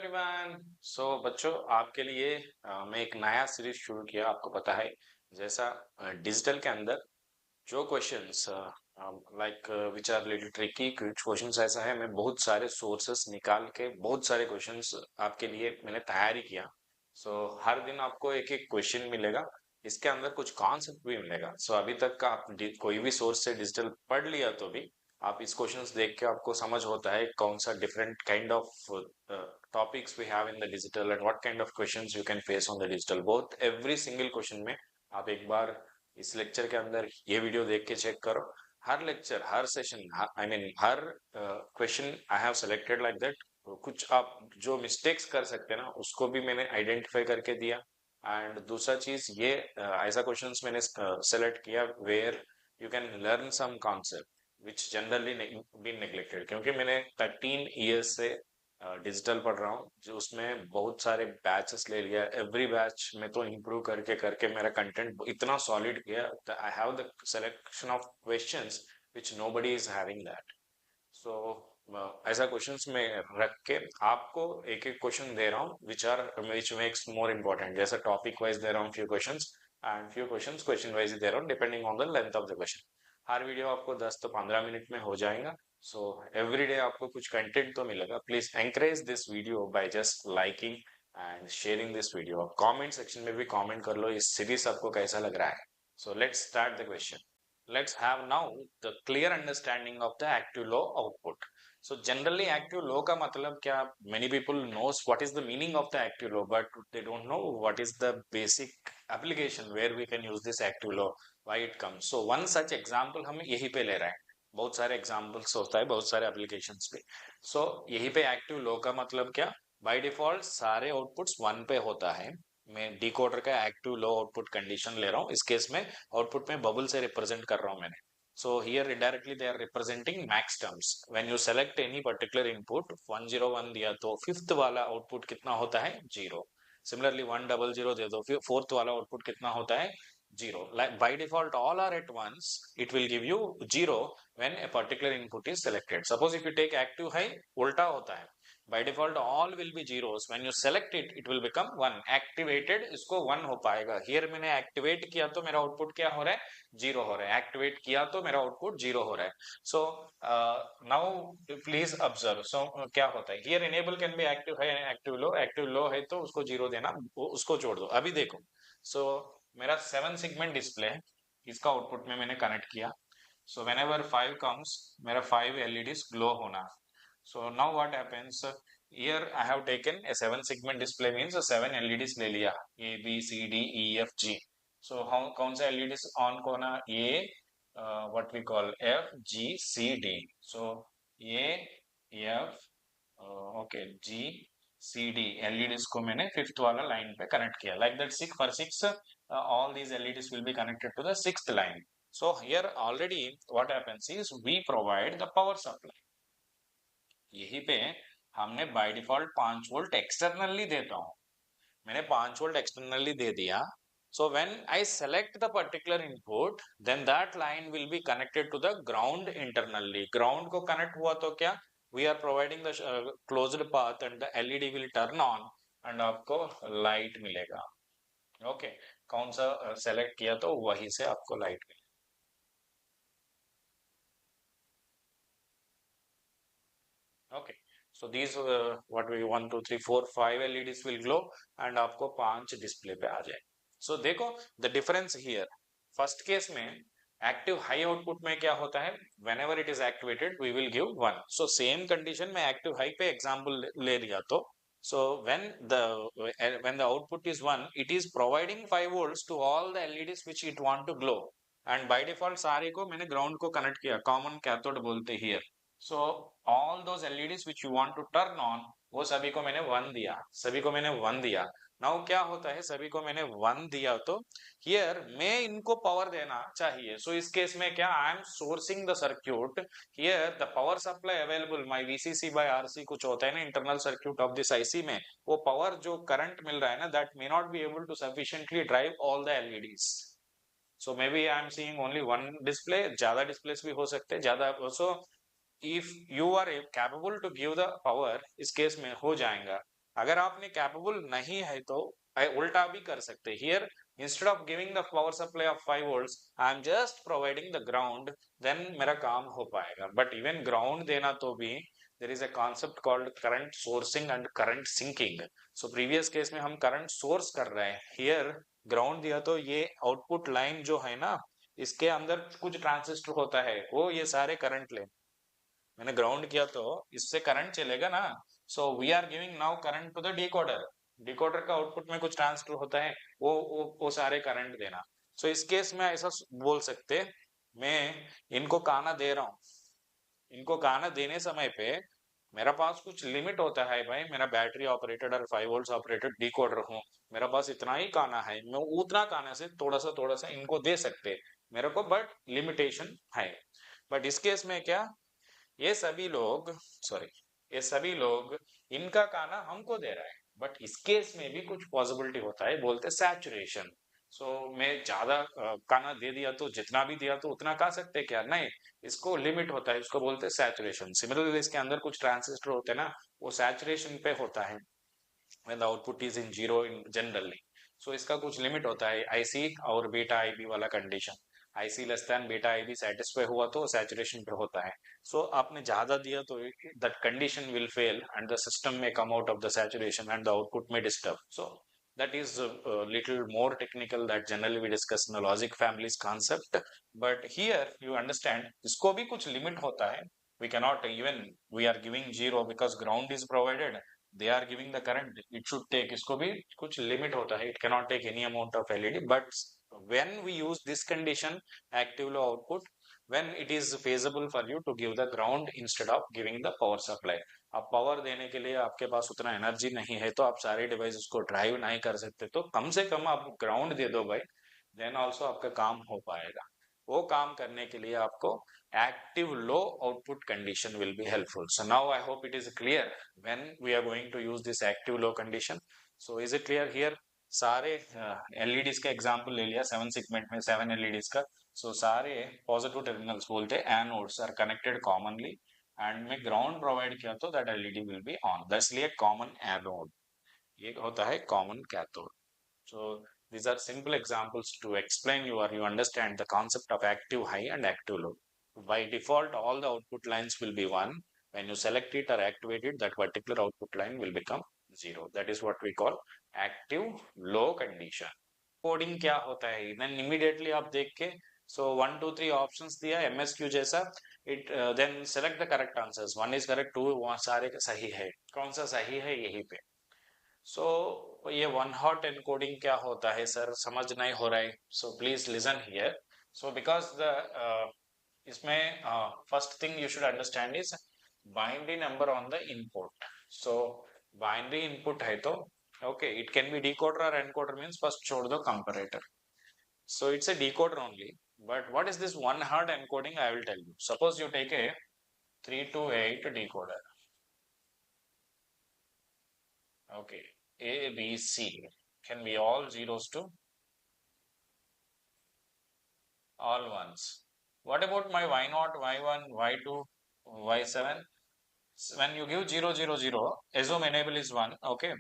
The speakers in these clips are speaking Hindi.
एवरीवन। बच्चों, आपके लिए मैं एक नया सीरीज शुरू किया। आपको पता है, जैसा डिजिटल के अंदर जो questions like which are little tricky कुछ क्वेश्चंस ऐसा है, मैं बहुत सारे सोर्सेस निकाल के बहुत सारे क्वेश्चंस आपके लिए मैंने तैयारी किया। हर दिन आपको एक एक क्वेश्चन मिलेगा, इसके अंदर कुछ कॉन्सेप्ट भी मिलेगा। अभी तक का आप कोई भी सोर्स से डिजिटल पढ़ लिया तो भी आप इस क्वेश्चंस देख के आपको समझ होता है कौन सा different kind of topics we have in the digital and what kind of questions you can face on the digital, both every single question में आप एक बार इस लेक्चर के अंदर ये वीडियो देख के चेक करो। हर लेक्चर, हर सेशन, आई मीन हर question I have selected like that. कुछ आप जो मिस्टेक्स कर सकते हैं ना, उसको भी मैंने आइडेंटिफाई करके दिया। एंड दूसरा चीज ये ऐसा क्वेश्चंस मैंने सेलेक्ट किया where you can learn some concept which generally been neglected, क्योंकि मैंने 13 ईयर्स से डिजिटल पढ़ रहा हूँ, जो उसमें बहुत सारे बैचेस ले लिया। एवरी बैच में तो इम्प्रूव करके करके मेरा कंटेंट इतना सॉलिड किया। I have the selection of questions which nobody is having that. So ऐसा क्वेश्चंस में रख के आपको एक एक क्वेश्चन दे रहा हूँ विच मेक्स मोर इम्पोर्टेंट। जैसे टॉपिक वाइज दे रहा हूँ few questions, and few questions question wise दे रहा हूँ depending on the length of the question. हर वीडियो आपको 10 to 15 मिनट में हो जाएगा। एवरी डे आपको कुछ कंटेंट तो मिलेगा। Please encourage this video by just liking and sharing this video. Comment section में भी कमेंट कर लो इस सीरीज आपको कैसा लग रहा है। Let's start the question. Let's have now the clear understanding of the active low output. Generally active low का मतलब क्या? Many people knows what is the meaning of the active low, but they don't know what is the basic application where we can use this active low, why it comes. One such example हम यहीं पे ले रहे हैं। बहुत सारे examples होता है बहुत सारे applications पे। यहीं पे active low का मतलब क्या? By default सारे outputs 1 पे होता है। मैं डिकोडर का एक्टिव लो आउटपुट कंडीशन ले रहा हूँ। इस केस में आउटपुट में बबल से रिप्रेजेंट कर रहा हूँ मैंने। Here indirectly they are representing max terms. When you select any particular input 101 दिया तो फिफ्थ वाला आउटपुट कितना होता है? 0। सिमिलरली 100 दे दो, फिर फोर्थ वाला आउटपुट कितना होता है? 0। Like by default all are at once, it will give you 0 when a particular input is selected. Suppose if you take active high, उल्टा होता है। by default all will be zeros, when you select it it will become 1। activated इसको 1 हो पाएगा। here मैंने activate किया तो मेरा आउटपुट क्या हो रहा है? 0 हो रहा है। activate किया तो मेरा आउटपुट 0 हो रहा है। now please observe। क्या होता है? here enable can be active high and active low। active low है तो उसको 0 देना, उसको छोड़ दो। अभी देखो, मेरा 7 सेगमेंट डिस्प्ले है, इसका आउटपुट में मैंने कनेक्ट किया। whenever 5 comes, मेरा 5 LEDs ग्लो होना। So now what happens? Here I have taken a 7 segment display, means 7 LEDs ले लिया, A B C D E F G। how कौन सा LEDs on को ना? A what we call F G C D। A F okay G C D LEDs को मैंने फिफ्थ वाला लाइन पे कनेक्ट किया। like that 6 for 6 all these LEDs will be connected to the sixth line। here already what happens is we provide the power supply। यहीं पे हमने बाय डिफॉल्ट 5 वोल्ट एक्सटर्नली देता हूं। मैंने 5 वोल्ट एक्सटर्नली दे दिया। When I select the particular input then that line will be connected to the ground internally. Ground को कनेक्ट हुआ तो क्या? We are providing the closed path and the LED will turn on एंड आपको लाइट मिलेगा। ओके कौन सा सेलेक्ट किया तो वहीं से आपको लाइट मिलेगा। Okay these what we 1 2 3 4 5 LEDs will glow and आपको 5 डिस्प्ले पे आ जाए। देखो the difference here. First case में एक्टिव हाई आउटपुट में क्या होता है? whenever it is activated we will give 1। Same condition में एक्टिव हाई पे एग्जांपल ले लिया तो when the output is 1 it is providing 5 volts to all the LEDs which it want to glow and by default सारे को मैंने ग्राउंड को कनेक्ट किया, कॉमन कैथोड बोलते here. all those LEDs which you want to turn on वो सभी को मैंने 1 दिया, सभी को मैंने 1 दिया। नाउ क्या होता है? सभी को मैंने 1 दिया तो हियर मैं इनको पावर देना चाहिए। इस केस में क्या? I am sourcing the circuit. Here the power supply available my VCC by RC कुछ होता है ना internal circuit of this IC में, वो पावर जो करंट मिल रहा है ना, that may not be able to sufficiently drive all the LEDs। Maybe I am seeing only 1 display, ज्यादा डिस्प्लेस भी हो सकते हैं, ज्यादा। If you are capable to give the power, इस केस में हो जाएगा। अगर आपने कैपेबल नहीं है तो उल्टा भी कर सकते। Here instead of giving the power supply of 5 volts I am just providing the ground, then मेरा काम हो पाएगा। बट इवन ग्राउंड देना तो भी there is a concept called current sourcing and current sinking. So previous case में हम करंट सोर्स कर रहे हैं, हियर ग्राउंड दिया तो ये आउटपुट लाइन जो है ना, इसके अंदर कुछ ट्रांजिस्टर होता है, वो ये सारे करंट ले, मैंने ग्राउंड किया तो इससे करंट चलेगा ना। So we are giving now current to the decoder, decoder का आउटपुट में कुछ ट्रांसफर होता है, वो सारे करंट देना। सो इस केस में ऐसा बोल सकते, मैं इनको गाना दे रहा हूँ, इनको गाना देने समय पे मेरा पास कुछ लिमिट होता है भाई, मेरा बैटरी ऑपरेटेड और 5 वोल्ट्स ऑपरेटेड डिकोडर हूँ, मेरा पास इतना ही गाना है, मैं उतना गाना से थोड़ा सा इनको दे सकते मेरे को, बट लिमिटेशन है। बट इस केस में क्या, ये सभी लोग, सॉरी, ये सभी लोग इनका गाना हमको दे रहा है, बट इस केस में भी कुछ पॉसिबिलिटी होता है, बोलते सैचुरेशन। सो मैं ज्यादा गाना दे दिया तो जितना भी दिया तो उतना गा सकते क्या, नहीं, इसको लिमिट होता है, इसको बोलते हैं सैचुरेशन। सिमिलरली इसके अंदर कुछ ट्रांजिस्टर होते हैं ना, वो सैचुरेशन पे होता है when the output is in zero in generally। so इसका कुछ लिमिट होता है, IC और बीटा IB वाला condition, IC less than beta IB satisfy हुआ तो सैचुरेशन पे होता है। सो आपने ज्यादा दिया तो that condition will fail and the system में come out of the saturation and the output में disturb. So that is a little more technical that generally we discuss in the logic families concept, but here you understand इसको भी कुछ लिमिट होता है। we cannot even, we are giving zero because ground is provided, they are giving the current, it should take, इसको भी कुछ लिमिट होता है, it cannot take any amount of LED। but when we use this condition, active low output, when it is feasible for you to give the ground instead of giving the power supply। अब पावर देने के लिए आपके पास उतना एनर्जी नहीं है तो आप सारे डिवाइसेस को ड्राइव नहीं कर सकते, तो कम से कम आप ग्राउंड दे दो भाई, देन ऑल्सो आपका काम हो पाएगा। वो काम करने के लिए आपको active low output condition will be helpful। so now I hope it is clear when we are going to use this active low condition। so is it clear here? सारे LEDs का एग्जांपल ले लिया, 7 सेगमेंट में 7 LEDs का। so सारे पॉजिटिव टर्मिनल्स बोलते हैं anodes are connected commonly, and में ग्राउंड प्रोवाइड किया तो that LED will be on, इसलिए कॉमन एनोड, ये होता है common cathode. so these are simple examples to explain you understand the concept of active high and active low। by default all the output lines will be 1, when you select it or activate it that particular output line will become 0। that is what we call active low condition। Coding क्या होता है, देन इमीडिएटली आप देख के, सो 1 2 3 ऑप्शंस दिया MSQ जैसा, it then select the correct answers, 1 is correct, 2 वहाँ सारे सही है, कौन सा सही है यही पे। सो ये वन हॉट एनकोडिंग क्या होता है सर, समझ नहीं हो रहा है, so please listen here. So because the इसमें first thing you should understand is binary number on the input. So binary input है तो okay, it can be decoder और एनकोडर, मींस फर्स्ट छोड़ दो comparator. so it's a decoder only, but what is this one hot encoding, I will tell you। suppose you take a 328 decoder, okay, A B C can be all zeros to all ones। what about my Y0, Y1, Y2, Y7? when you give 0 0 0, assume enable is 1, okay,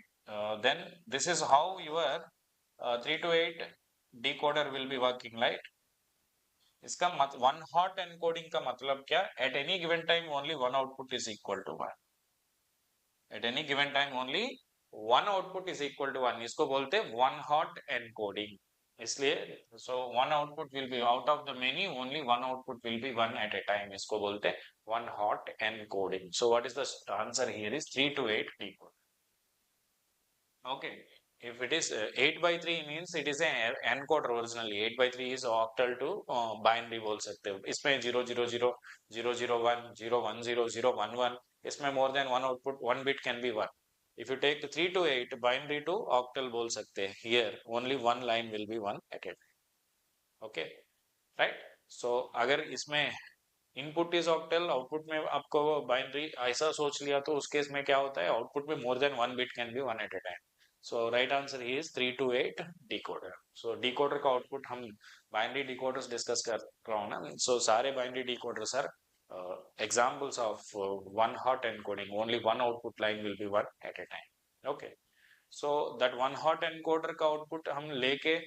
then this is how your 328 decoder will be working, right? इसका वन हॉट एनकोडिंग का मतलब क्या, at any given time only one output is equal to 1, at any given time only one output is equal to 1, इसको बोलते हैं वन हॉट एनकोडिंग। इसलिए so one output will be out of the many, only one output will be one at a time, इसको बोलते हैं one hot encoding. So what is the answer here is 3 to 8 decode. okay, if it is 8 by 3 means it is an encoder originally, 8 by 3 is octal to binary बोल सकते हो। इसमें 0 0 0 0 0 1 0 1 0 0 1 1, इसमें more than one output, one bit can be 1। if you take 3 to 8 binary to octal बोल सकते हैं, here only one line will be 1 at a time, okay, right। so अगर इसमें इनपुट इज ऑक्टल, आउटपुट में आपको बाइनरी ऐसा सोच लिया तो उस केस में क्या होता है, आउटपुट में more than one bit can be 1 at a time. So right answer is 3 to 8 decoder. So decoder का आउटपुट हम बाइनरी डिकोडर्स डिस्कस कर रहा हूँ ना, सो सारे binary decoders are examples of one hot encoding, only one output line will be 1 at a time। Okay, so that one hot encoder का आउटपुट हम लेके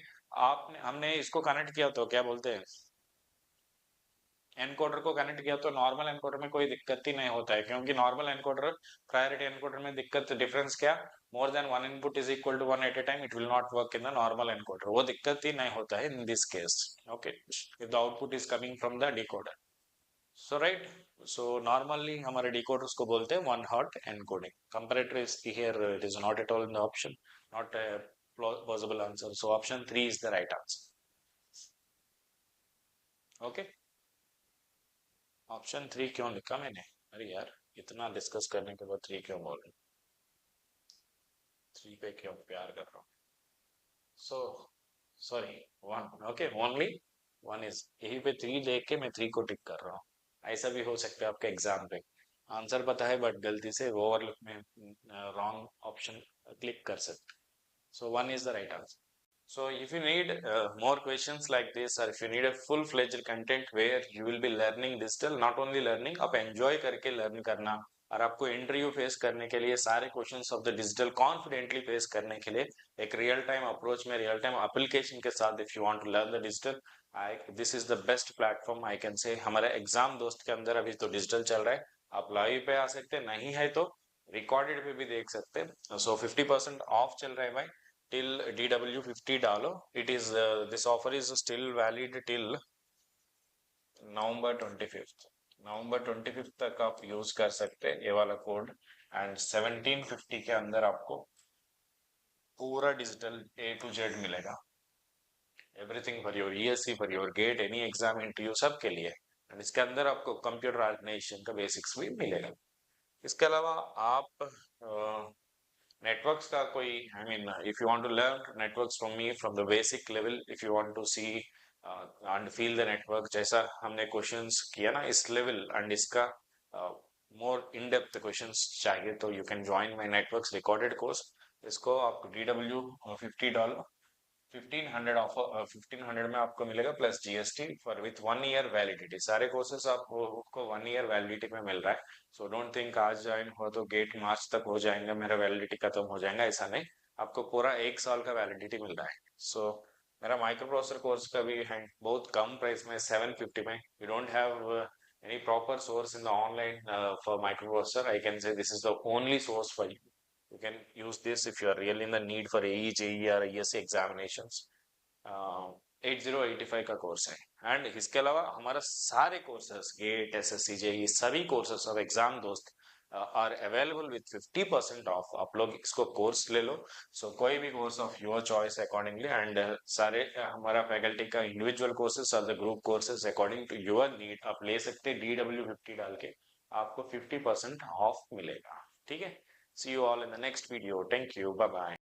आपने हमने इसको कनेक्ट किया तो क्या बोलते हैं, एनकोडर को कनेक्ट किया तो नॉर्मल एनकोडर में कोई दिक्कत ही नहीं होता है, क्योंकि नॉर्मल एनकोडर प्रायोरिटी एनकोडर में दिक्कत डिफरेंस क्या, more than one input is equal to one at a time, it will not work in the normal encoder, वो दिक्कत ही नहीं होता है in this case. Okay, if the output is coming from the decoder, so right, so normally हमारे डिकोडर्स को बोलते हैं one hot encoding. Comparator is here, it is not at all in the option, not a plausible answer, so option 3 is the right answer. Okay, option 3 क्यों लिखा मैंने, अरे यार इतना डिस्कस करने के बाद 3 क्यों बोल रहे, 3 पे क्यों प्यार कर रहा हूँ, so sorry 1, okay only 1 is, यही पे 3 लेके मैं 3 को टिक कर रहा हूँ। ऐसा भी हो सकता है आपके एग्जाम पे आंसर पता है बट गलती से ओवरलुक में रॉन्ग ऑप्शन क्लिक कर सकते, so 1 is the right answer. So if you need more questions like this, or if you need a full-fledged content where you will be learning digital, not only learning, आप enjoy करके learn करना, और आपको इंटरव्यू फेस करने के लिए सारे questions of the digital confidently face करने के लिए एक रियल टाइम अप्रोच में रियल टाइम एप्लीकेशन के साथ, if you want to learn the digital, I this is the best platform I can say. हमारे एग्जाम दोस्त के अंदर अभी तो डिजिटल चल रहा है, आप लाइव पे आ सकते हैं, नहीं है तो रिकॉर्डेड पे भी देख सकते हैं। सो 50% ऑफ चल रहा है भाई, till DW50 डालो, it is this offer is still valid till नवंबर 25 तक आप यूज कर सकते हैं ये वाला कोड, एंड 1750 के अंदर आपको पूरा डिजिटल A to Z मिलेगा, everything for your ESE, for your GATE, any exam interview, सब के लिए, एंड इसके अंदर आपको कंप्यूटर ऑर्गेनाइजेशन का बेसिक्स भी मिलेगा। इसके अलावा आप networks का कोई, I mean, if you want to learn networks from me from the basic level, if you want to see and feel the network, जैसा हमने questions किया ना इस level, and इसका more in depth questions चाहिए तो you can join my networks recorded course। इसको आपको DW50 डालो, 1500 ऑफर, 1500 में आपको मिलेगा plus GST for with 1 year validity, सारे कोर्सेस आपको 1 ईयर वैलिडिटी में मिल रहा है। सो डोंट थिंक आज ज्वाइन हो तो गेट मार्च तक हो जाएंगे, मेरा वैलिडिटी खत्म हो जाएगा, ऐसा नहीं, आपको पूरा 1 साल का वैलिडिटी मिल रहा है। सो मेरा माइक्रो प्रोसेसर कोर्स का भी है बहुत कम प्राइस में, 750 में, you don't have any proper source in the online for microprocessor, I can say this is the only source for you. You can use this if you are really in the need for AE, JEE or ESE examinations. 8085 का कोर्स है, एंड इसके अलावा हमारा सारे कोर्सेस गेट SSC JEE सभी कोर्सेस ऑफ एग्जाम दोस्त आर अवेलेबल विथ 50% ऑफ, आप लोग इसको कोर्स ले लो। सो कोई भी course of your choice accordingly, and सारे हमारा फैकल्टी का इंडिविजुअल कोर्सेस और the group courses according to your need आप ले सकते हैं, DW50 डाल के आपको 50% ऑफ मिलेगा, ठीक है। See you all in the next video, thank you, bye bye.